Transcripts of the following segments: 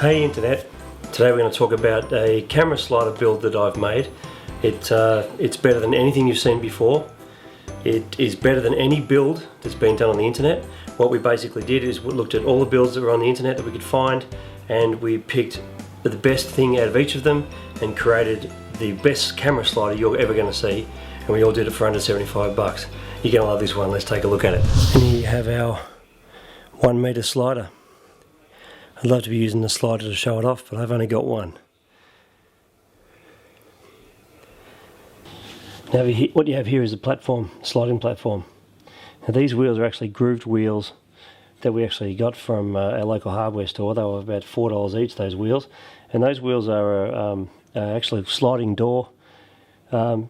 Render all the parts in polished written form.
Hey Internet, today we're going to talk about a camera slider build that I've made. It's better than anything you've seen before. It is better than any build that's been done on the internet. What we basically did is we looked at all the builds that were on the internet that we could find, and we picked the best thing out of each of them and created the best camera slider you're ever going to see, and we all did it for under 75 bucks. You're going to love this one. Let's take a look at it. And here you have our 1 meter slider. I'd love to be using the slider to show it off, but I've only got one. Now what you have here is a platform, sliding platform. Now these wheels are actually grooved wheels that we actually got from our local hardware store. They were about $4 each, those wheels. And those wheels are actually a sliding door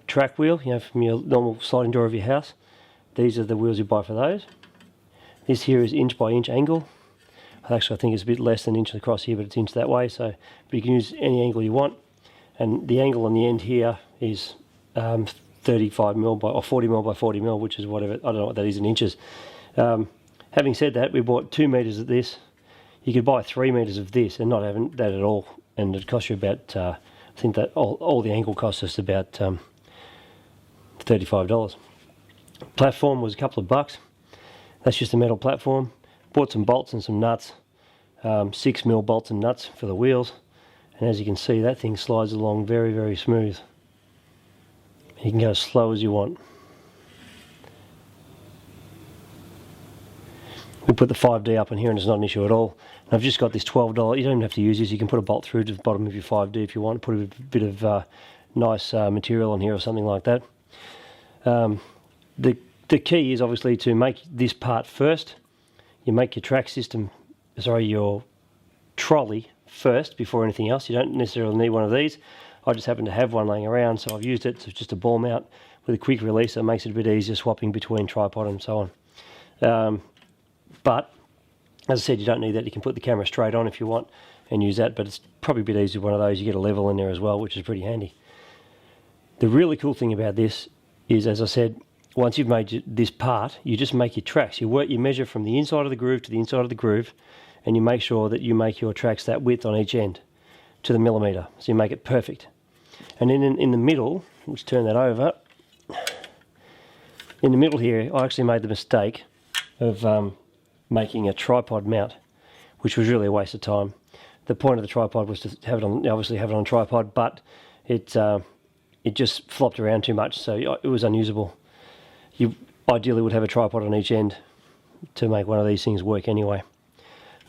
track wheel, you know, from your normal sliding door of your house. These are the wheels you buy for those. This here is inch by inch angle. Actually, I think it's a bit less than an inch across here, but it's inch that way. So, but you can use any angle you want. And the angle on the end here is 35mm by, or 40mm by 40mm, which is whatever, I don't know what that is in inches. Having said that, we bought 2 meters of this. You could buy 3 meters of this and not having that at all, and it costs you about, I think that all the angle costs us about $35. Platform was a couple of bucks. That's just a metal platform. Bought some bolts and some nuts, 6mm bolts and nuts for the wheels, and as you can see, that thing slides along very, very smooth. You can go as slow as you want. We put the 5D up in here and it's not an issue at all. And I've just got this $12, you don't even have to use this, you can put a bolt through to the bottom of your 5D if you want, put a bit of nice material on here or something like that. The key is obviously to make this part first. You make your track system, your trolley first before anything else. You don't necessarily need one of these. I just happen to have one laying around, so I've used it. So it's just a ball mount with a quick release that makes it a bit easier swapping between tripod and so on. But as I said, you don't need that. You can put the camera straight on if you want and use that, but it's probably a bit easier with one of those. You get a level in there as well, which is pretty handy. The really cool thing about this is, as I said, once you've made this part, you just make your tracks. You measure from the inside of the groove to the inside of the groove, and you make sure that you make your tracks that width on each end to the millimeter. So you make it perfect. And then in the middle, let's turn that over. In the middle here, I actually made the mistake of making a tripod mount, which was really a waste of time. The point of the tripod was to have it on, obviously have it on a tripod, but it just flopped around too much, so it was unusable. You ideally would have a tripod on each end to make one of these things work anyway.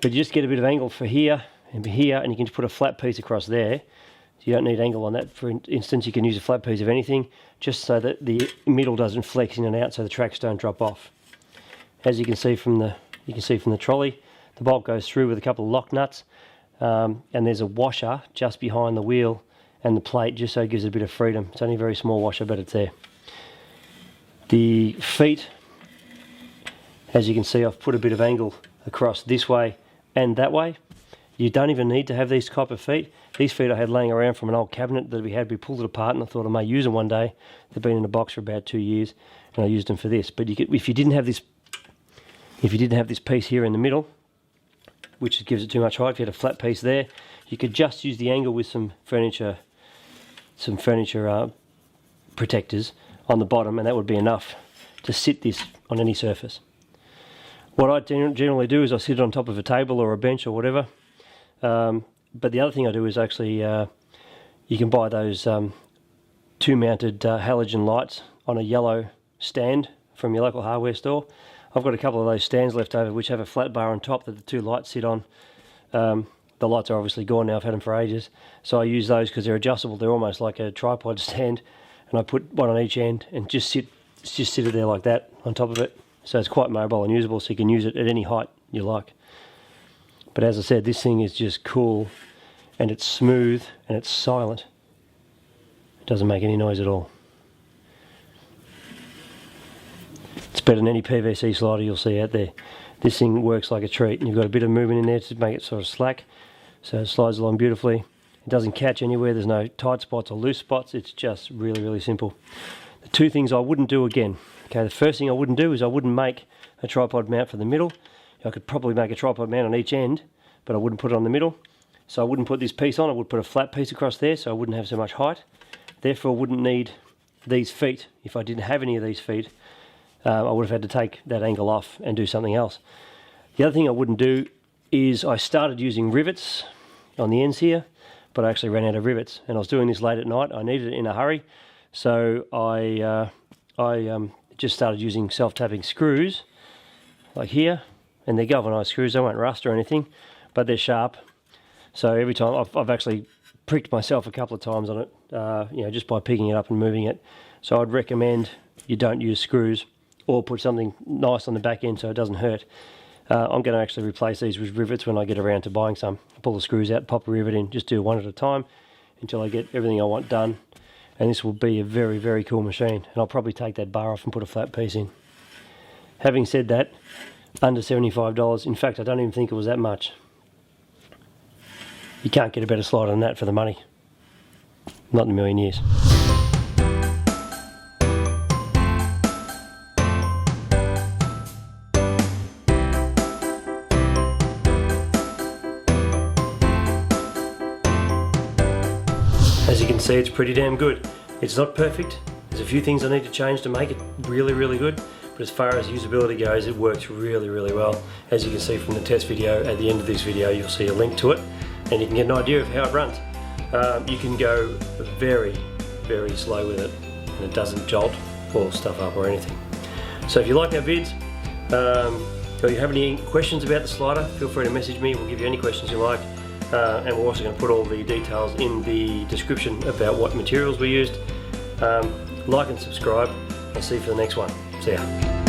But you just get a bit of angle for here and here, and you can just put a flat piece across there. So you don't need angle on that. For instance, you can use a flat piece of anything, just so that the middle doesn't flex in and out, so the tracks don't drop off. As you can see from the trolley, the bolt goes through with a couple of lock nuts, and there's a washer just behind the wheel and the plate, just so it gives it a bit of freedom. It's only a very small washer, but it's there. The feet, as you can see, I've put a bit of angle across this way and that way. You don't even need to have these type of feet. These feet I had laying around from an old cabinet that we had. We pulled it apart and I thought I may use them one day. They've been in a box for about 2 years and I used them for this. But if you didn't have this piece here in the middle, which gives it too much height, if you had a flat piece there, you could just use the angle with some furniture protectors on the bottom, and that would be enough to sit this on any surface. What I generally do is I sit it on top of a table or a bench or whatever, but the other thing I do is actually you can buy those 2 mounted halogen lights on a yellow stand from your local hardware store. I've got a couple of those stands left over which have a flat bar on top that the 2 lights sit on. The lights are obviously gone now, I've had them for ages, so I use those because they're adjustable. They're almost like a tripod stand, and I put one on each end and just sit it there like that on top of it. So it's quite mobile and usable, so you can use it at any height you like. But as I said, this thing is just cool, and it's smooth and it's silent. It doesn't make any noise at all. It's better than any PVC slider you'll see out there. This thing works like a treat, and you've got a bit of movement in there to make it sort of slack, so it slides along beautifully. It doesn't catch anywhere, there's no tight spots or loose spots, it's just really, really simple. The 2 things I wouldn't do again. Okay, the first thing I wouldn't do is I wouldn't make a tripod mount for the middle. I could probably make a tripod mount on each end, but I wouldn't put it on the middle. So I wouldn't put this piece on, I would put a flat piece across there so I wouldn't have so much height. Therefore I wouldn't need these feet. If I didn't have any of these feet, I would have had to take that angle off and do something else. The other thing I wouldn't do is I started using rivets on the ends here, but I actually ran out of rivets, and I was doing this late at night. I needed it in a hurry, so I just started using self-tapping screws like here, and they're galvanized screws. They won't rust or anything, but they're sharp. So every time I've actually pricked myself a couple of times on it, you know, just by picking it up and moving it. So I'd recommend you don't use screws, or put something nice on the back end so it doesn't hurt. I'm going to actually replace these with rivets when I get around to buying some. Pull the screws out, pop a rivet in, just do one at a time until I get everything I want done. And this will be a very, very cool machine. And I'll probably take that bar off and put a flat piece in. Having said that, under $75, in fact I don't even think it was that much. You can't get a better slider than that for the money. Not in a million years. As you can see, it's pretty damn good. It's not perfect. There's a few things I need to change to make it really, really good. But as far as usability goes, it works really, really well. As you can see from the test video, at the end of this video, you'll see a link to it, and you can get an idea of how it runs. You can go very, very slow with it, and it doesn't jolt or stuff up or anything. So if you like our vids, or you have any questions about the slider, feel free to message me. We'll give you any questions you like. And we're also going to put all the details in the description about what materials we used. Like and subscribe. I'll see you for the next one. See ya.